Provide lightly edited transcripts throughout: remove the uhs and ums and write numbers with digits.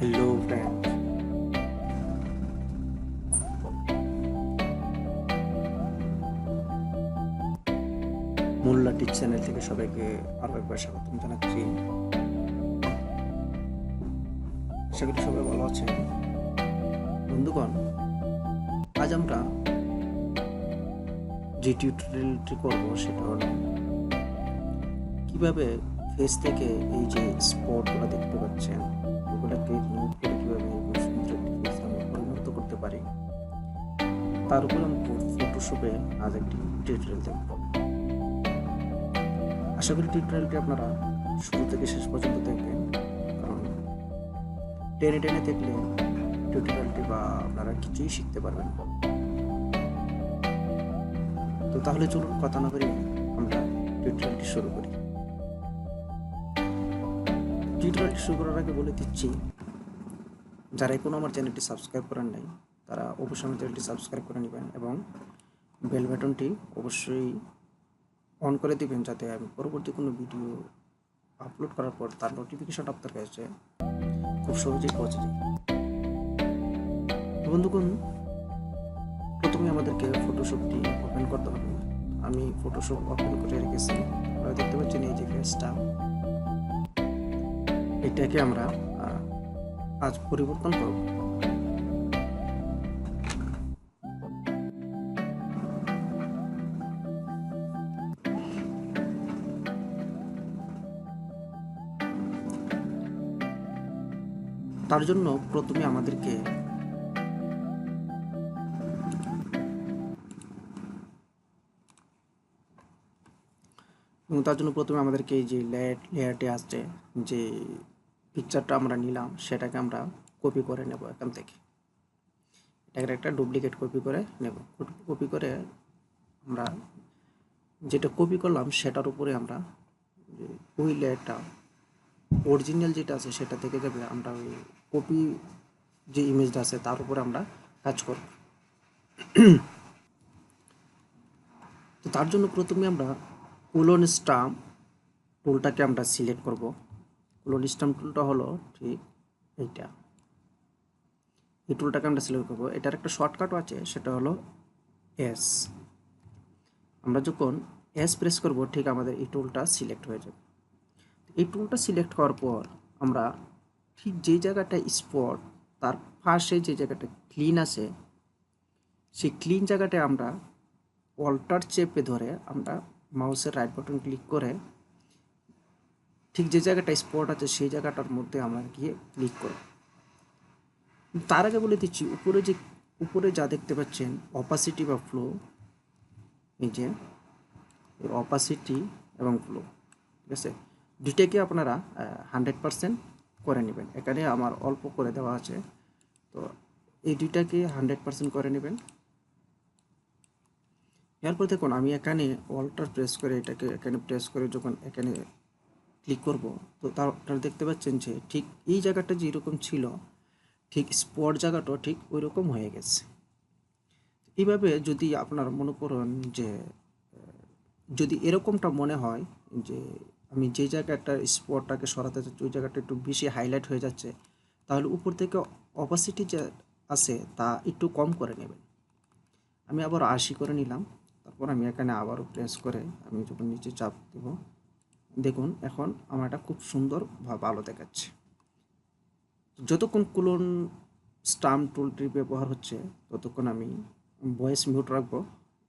Hello friend, মোল্লা teach channel থেকে সবাইকে আরও একবার স্বাগতম জানাচ্ছি। আশা করি সবাই ভালো আছেন। বন্ধুগণ, আজ আমরা যে টিউটোরিয়ালটি করব সেটা হলো কিভাবে ফেস থেকে এই যে স্পটগুলো দেখতে পাচ্ছেন ওগুলোকে রিমুভ করে কীভাবে সুন্দর একটি ফেস আমরা পরিণত করতে পারি, তার উপর আমি ফটোশপে আজ একটি টিউটোরিয়াল দেখব। আশা করি টিউটোরিয়ালটি আপনারা শুরু থেকে শেষ পর্যন্ত দেখবেন, কারণ টেনে টেনে দেখলে টিউটোরিয়ালটি বা আপনারা কিছুই শিখতে পারবেন না। তো তাহলে চলুন কথা না বলে আমরা টিউটোরিয়ালটি শুরু করি। টিউটোরিয়ালটি শুরু করার আগে বলে দিচ্ছি, যারা এখনো আমার চ্যানেলটি সাবস্ক্রাইব করেন নাই তারা অবশ্যই আমার চ্যানেলটি সাবস্ক্রাইব করে নেবেন এবং বেল বাটনটি অবশ্যই অন করে দিবেন, যাতে আমি পরবর্তী কোনো ভিডিও আপলোড করার পর তার নোটিফিকেশন আপনার কাছে খুব সহজেই পৌঁছে যায়। বন্ধুগণ, প্রথমে আমাদেরকে ফটোশপটি ওপেন করতে হবে। আমি ফটোশপ ওপেন করে রেখেছি। আপনারা দেখতে পাচ্ছেন এই যে ফেসটা, এটাকে আমরা আজ পরিবর্তন করব। তার জন্য প্রথমে আমাদেরকে এই যে লেয়ারটি আসছে, যে পিকচারটা আমরা নিলাম সেটাকে আমরা কপি করে নেব। এখান থেকে এটাকে একটা ডুপ্লিকেট কপি করে নেব। কপি করে আমরা যেটা কপি করলাম সেটার উপরে আমরা ওই লেয়ারটা অরিজিনাল যেটা আছে সেটা থেকে যাবে, আমরা ওই কপি যে ইমেজটা আছে তার উপরে আমরা কাজ করব। তো তার জন্য প্রথমে আমরা কুলন স্টাম্প টুলটাকে আমরা সিলেক্ট করব। কুলন স্টাম্প টুলটা হলো ঠিক এইটা, এই টুলটাকে আমরা সিলেক্ট করব। এটার একটা শর্টকাটও আছে, সেটা হলো এস। আমরা যখন এস প্রেস করব ঠিক আমাদের এই টুলটা সিলেক্ট হয়ে যাবে। এই টুলটা সিলেক্ট করার পর আমরা ঠিক যেই জায়গাটা স্পট, তার পাশে যে জায়গাটা ক্লিন আছে সেই ক্লিন জায়গাটায় আমরা অল্টার চেপে ধরে আমরা মাউসের রাইট বাটন ক্লিক করে ঠিক যে জায়গাটা স্পট আছে সেই জায়গাটার মধ্যে আমরা গিয়ে ক্লিক করব। তার আগে বলে দিচ্ছি, উপরে যা দেখতে পাচ্ছেন অপাসিটি বা ফ্লো, এই যে অপাসিটি এবং ফ্লো, ঠিক আছে, দুইটাকে আপনারা 100% করে নেবেন। এখানে আমার অল্প করে দেওয়া আছে, তো এই দুইটাকে 100% করে নেবেন। এরপর দেখুন আমি এখানে অল্টার প্রেস করে এটাকে এখানে প্রেস করে যখন এখানে ক্লিক করব, তো তার দেখতে পাচ্ছেন যে ঠিক এই জায়গাটা যেরকম ছিল ঠিক স্পট জায়গাটা ঠিক ওই রকম হয়ে গেছে। এইভাবে যদি আপনার মনে করেন যে যদি এরকমটা মনে হয় যে আমি যে জায়গাটা স্পটটাকে সরাতে চাচ্ছি ওই জায়গাটা একটু বেশি হাইলাইট হয়ে যাচ্ছে, তাহলে উপর থেকে অপাসিটি যে আছে তা একটু কম করে নেবেন। আমি আবার 80 করে নিলাম। তারপর আমি এখানে আবারও প্রেস করে আমি যখন নিচে চাপ দেব, দেখুন এখন আমার এটা খুব সুন্দর বা ভালো দেখাচ্ছে। যতক্ষণ কুলন স্টাম্প টুলটি ব্যবহার হচ্ছে ততক্ষণ আমি ভয়েস মিউট রাখবো,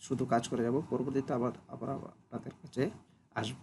শুধু কাজ করে যাব। পরবর্তীতে আবার আপনাদের কাছে আসবো।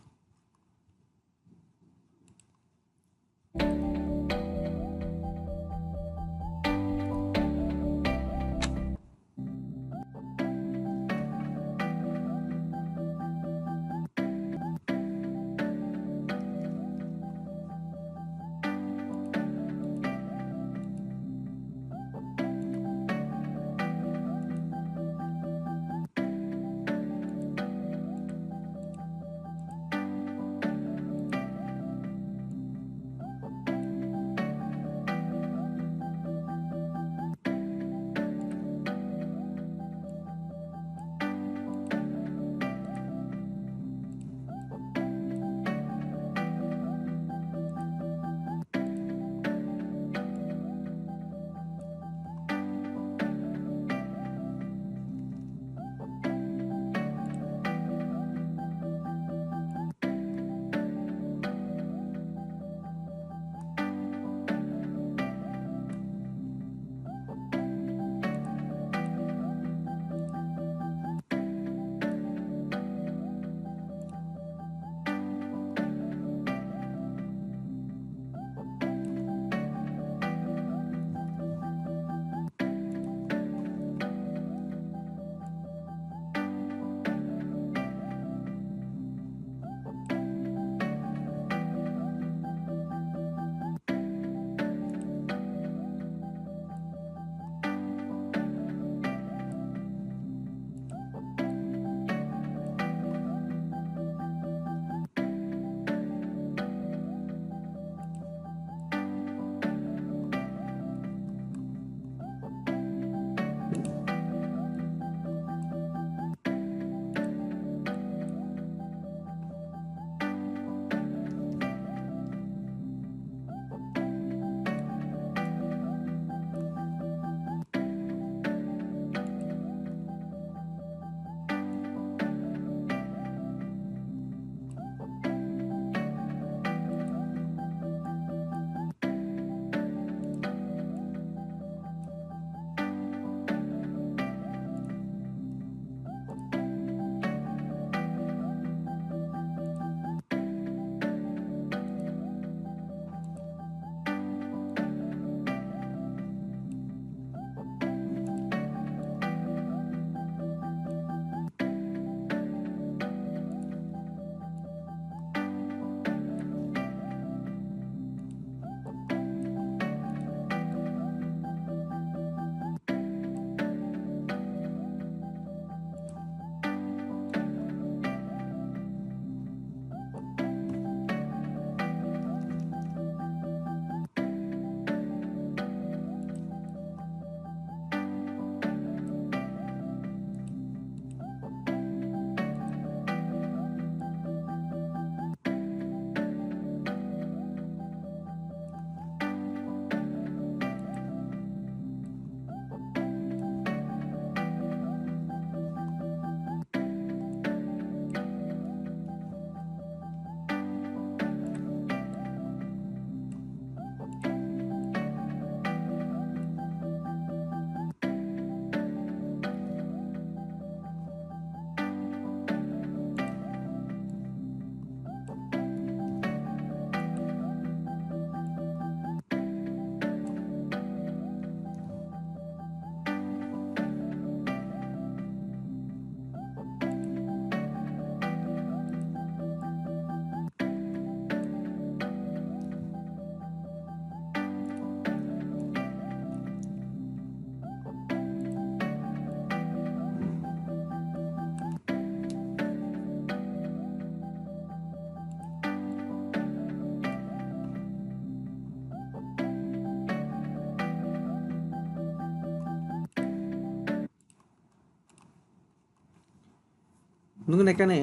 দেখুন এখানে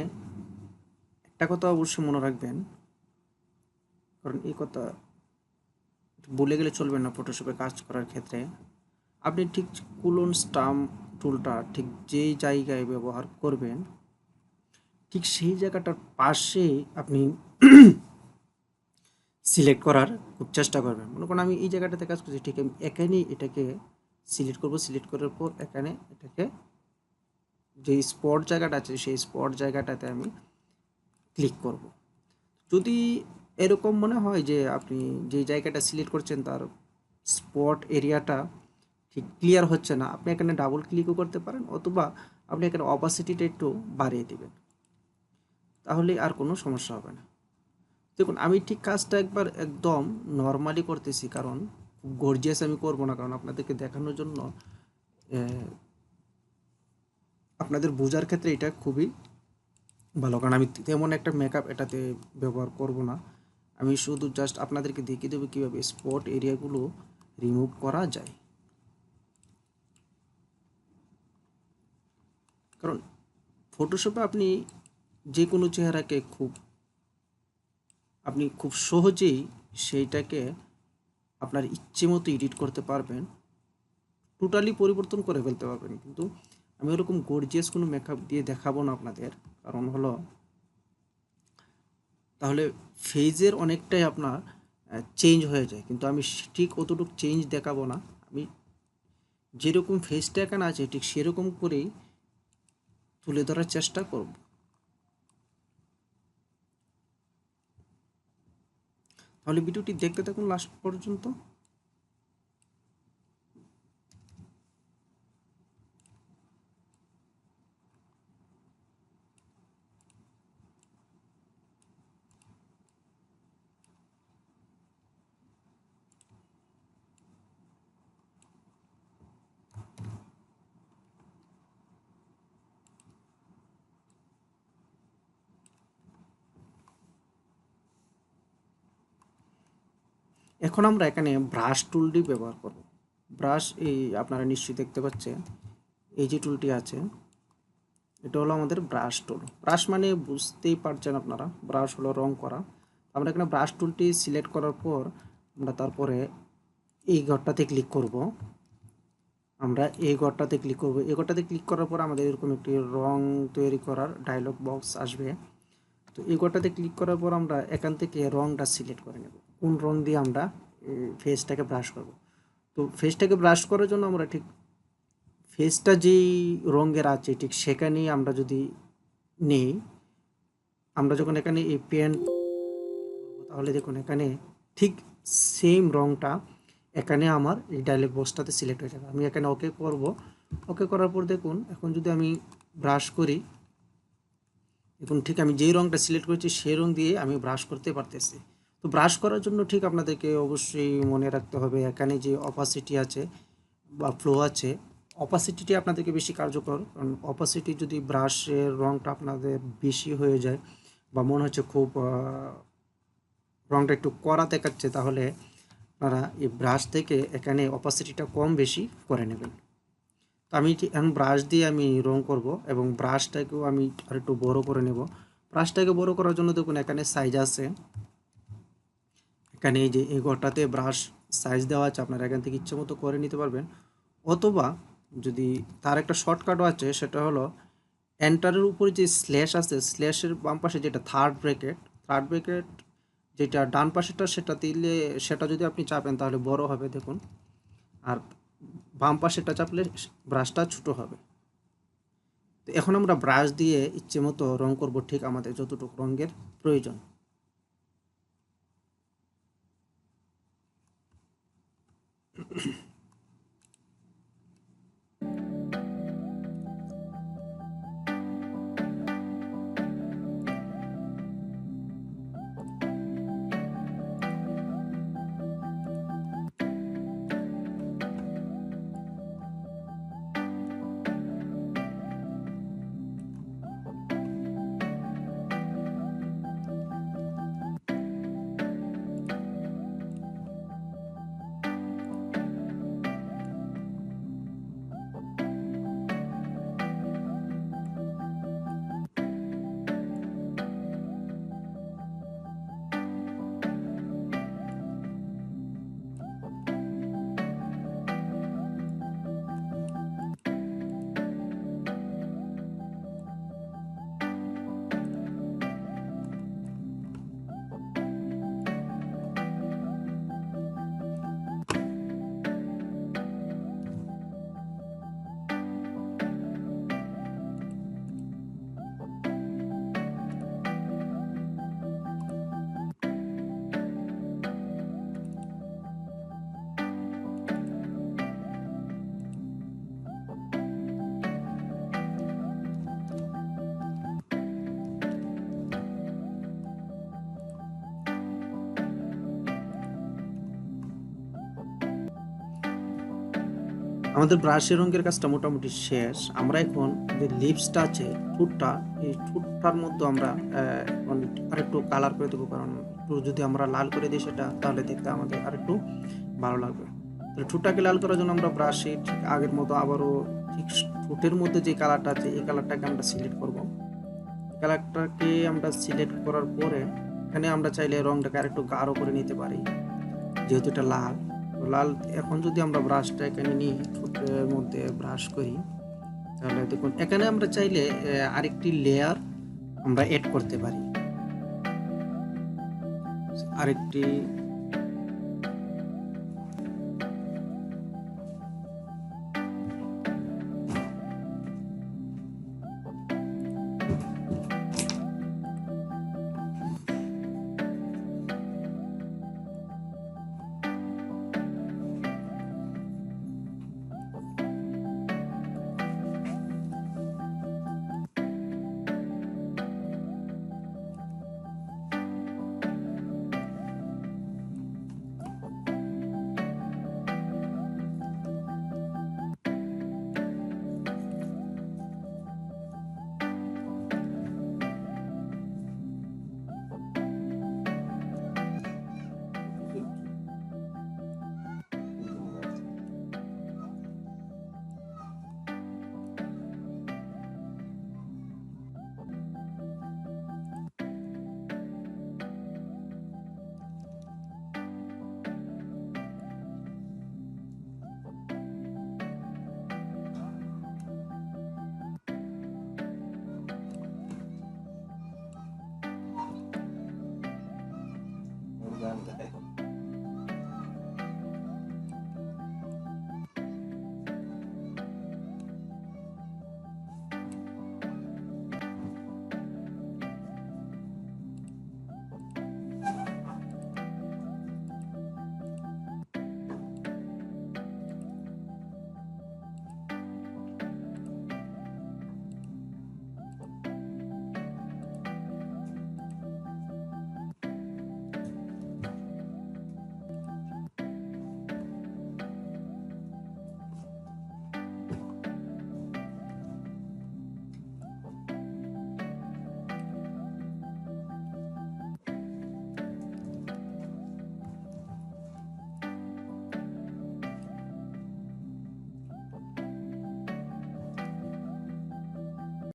একটা কথা অবশ্যই মনে রাখবেন, কারণ এই কথা বলে গেলে চলবে না ফটোশপে কাজ করার ক্ষেত্রে। আপনি ঠিক কুলন স্টাম্প টুলটা ঠিক যেই জায়গায় ব্যবহার করবেন ঠিক সেই জায়গাটার পাশে আপনি সিলেক্ট করার খুব চেষ্টা করবেন। মনে করুন আমি এই জায়গাটাতে কাজ করছি, ঠিক আমি এখানেই এটাকে সিলেক্ট করব। সিলেক্ট করার পর এখানে এটাকে যে স্পট জায়গাটা আছে সেই স্পট জায়গাটাতে আমি ক্লিক করব। যদি এরকম মনে হয় যে আপনি যে জায়গাটা সিলেক্ট করছেন তার স্পট এরিয়াটা ঠিক ক্লিয়ার হচ্ছে না, আপনি এখানে ডাবল ক্লিকও করতে পারেন, অথবা আপনি এখানে অপাসিটিটা একটু বাড়িয়ে দেবেন, তাহলে আর কোনো সমস্যা হবে না। দেখুন আমি ঠিক কাজটা একবার একদম নর্মালি করতেছি, কারণ খুব গর্জিয়াস আমি করব না, কারণ আপনাদেরকে দেখানোর জন্য আপনাদের বোঝার ক্ষেত্রে এটা খুবই ভালো, কারণ আমি তেমন একটা মেকআপ এটাতে ব্যবহার করব না। আমি শুধু জাস্ট আপনাদেরকে দেখিয়ে দেবো কীভাবে স্পট এরিয়াগুলো রিমুভ করা যায়। কারণ ফটোশপে আপনি যে কোনো চেহারাকে আপনি খুব সহজেই সেইটাকে আপনার ইচ্ছে মতো এডিট করতে পারবেন, টোটালি পরিবর্তন করে ফেলতে পারবেন। কিন্তু আমি ওরকম গর্জিয়াস কোনো মেকআপ দিয়ে দেখাবো না আপনাদের, কারণ হলো তাহলে ফেজের অনেকটাই আপনার চেঞ্জ হয়ে যায়, কিন্তু আমি ঠিক অতটুকু চেঞ্জ দেখাবো না। আমি যেরকম ফেজটা এখানে আছে ঠিক সেরকম করেই তুলে ধরার চেষ্টা করব। তাহলে ভিডিওটি দেখতে থাকুন লাস্ট পর্যন্ত। এখন আমরা এখানে ব্রাশ টুলটি ব্যবহার করব। ব্রাশ এই আপনারা নিশ্চয়ই দেখতে পাচ্ছেন এই যে টুলটি আছে এটা হলো আমাদের ব্রাশ টুল। ব্রাশ মানে বুঝতেই পারছেন আপনারা, ব্রাশ হলো রং করা। আমরা এখানে ব্রাশ টুলটি সিলেক্ট করার পর আমরা তারপরে এই ঘরটাতে ক্লিক করব। আমরা এই ঘরটাতে ক্লিক করব। এই ঘরটাতে ক্লিক করার পর আমাদের এরকম একটি রং তৈরি করার ডায়লগ বক্স আসবে। তো এই ঘরটাতে ক্লিক করার পর আমরা এখান থেকে রংটা সিলেক্ট করে নেব, কোন রং দিয়ে আমরা ফেসটাকে ব্রাশ করব। তো ফেসটাকে ব্রাশ করার জন্য আমরা ঠিক ফেসটা যেই রঙের আছে ঠিক সেখানেই আমরা যদি নেই, আমরা যখন এখানে এই পেন তাহলে দেখুন এখানে ঠিক সেম রঙটা এখানে আমার এই ডায়লগ বক্সটাতে সিলেক্ট হয়ে যাবে। আমি এখানে ওকে করব। ওকে করার পর দেখুন এখন যদি আমি ব্রাশ করি, দেখুন ঠিক আমি যেই রঙটা সিলেক্ট করেছি সেই রঙ দিয়ে আমি ব্রাশ করতে পারতেছি। তো ব্রাশ করার জন্য ঠিক আপনাদেরকে অবশ্যই মনে রাখতে হবে এখানে যে অপাসিটি আছে বা ফ্লো আছে, অপাসিটিটি আপনাদেরকে বেশি কার্যকর। কারণ অপাসিটি যদি ব্রাশের রঙটা আপনাদের বেশি হয়ে যায় বা মনে হচ্ছে খুব রঙটা একটু কড়া দেখাচ্ছে, তাহলে আপনারা এই ব্রাশ থেকে এখানে অপাসিটিটা কম বেশি করে নেবেন। তো আমি এখন ব্রাশ দিয়ে আমি রং করব এবং ব্রাশটাকেও আমি আর একটু বড় করে নেব। ব্রাশটাকে বড় করার জন্য দেখুন এখানে সাইজ আছে, এখানে এই যে এই ঘরটাতে ব্রাশ সাইজ দেওয়া আছে, আপনারা এখান থেকে ইচ্ছে মতো করে নিতে পারবেন। অথবা যদি তার একটা শর্টকাটও আছে, সেটা হলো এন্টারের উপরে যে স্ল্যাশ আছে স্ল্যাশের বাম পাশে যেটা থার্ড ব্র্যাকেট যেটা ডান পাশেটা সেটা দিলে, সেটা যদি আপনি চাপেন তাহলে বড় হবে দেখুন, আর বাম পাশেটা চাপলে ব্রাশটা ছোটো হবে। তো এখন আমরা ব্রাশ দিয়ে ইচ্ছে মতো রং করব ঠিক আমাদের যতটুকু রঙের প্রয়োজন। আমাদের ব্রাশের রঙের কাজটা মোটামুটি শেষ। আমরা এখন যে লিপসটা আছে, ঠোঁটটা, এই ঠোঁটটার মধ্যে আমরা এখন আরেকটু কালার করে দেবো, কারণ একটু যদি আমরা লাল করে দিই সেটা, তাহলে দেখতে আমাদের আরেকটু ভালো লাগবে। তাহলে ঠোঁটটাকে লাল করার জন্য আমরা ব্রাশে ঠিক আগের মতো আবারও ঠিক ঠোঁটের মধ্যে যে কালারটা আছে এই কালারটাকে আমরা সিলেক্ট করব। কালারটাকে আমরা সিলেক্ট করার পরে এখানে আমরা চাইলে রংটাকে আরেকটু গাঢ় করে নিতে পারি, যেহেতু এটা লাল। লাল এখন যদি আমরা ব্রাশটা এখানে নিয়ে ঠোঁটের মধ্যে ব্রাশ করি, তাহলে দেখুন এখানে আমরা চাইলে আরেকটি লেয়ার আমরা এড করতে পারি। আরেকটি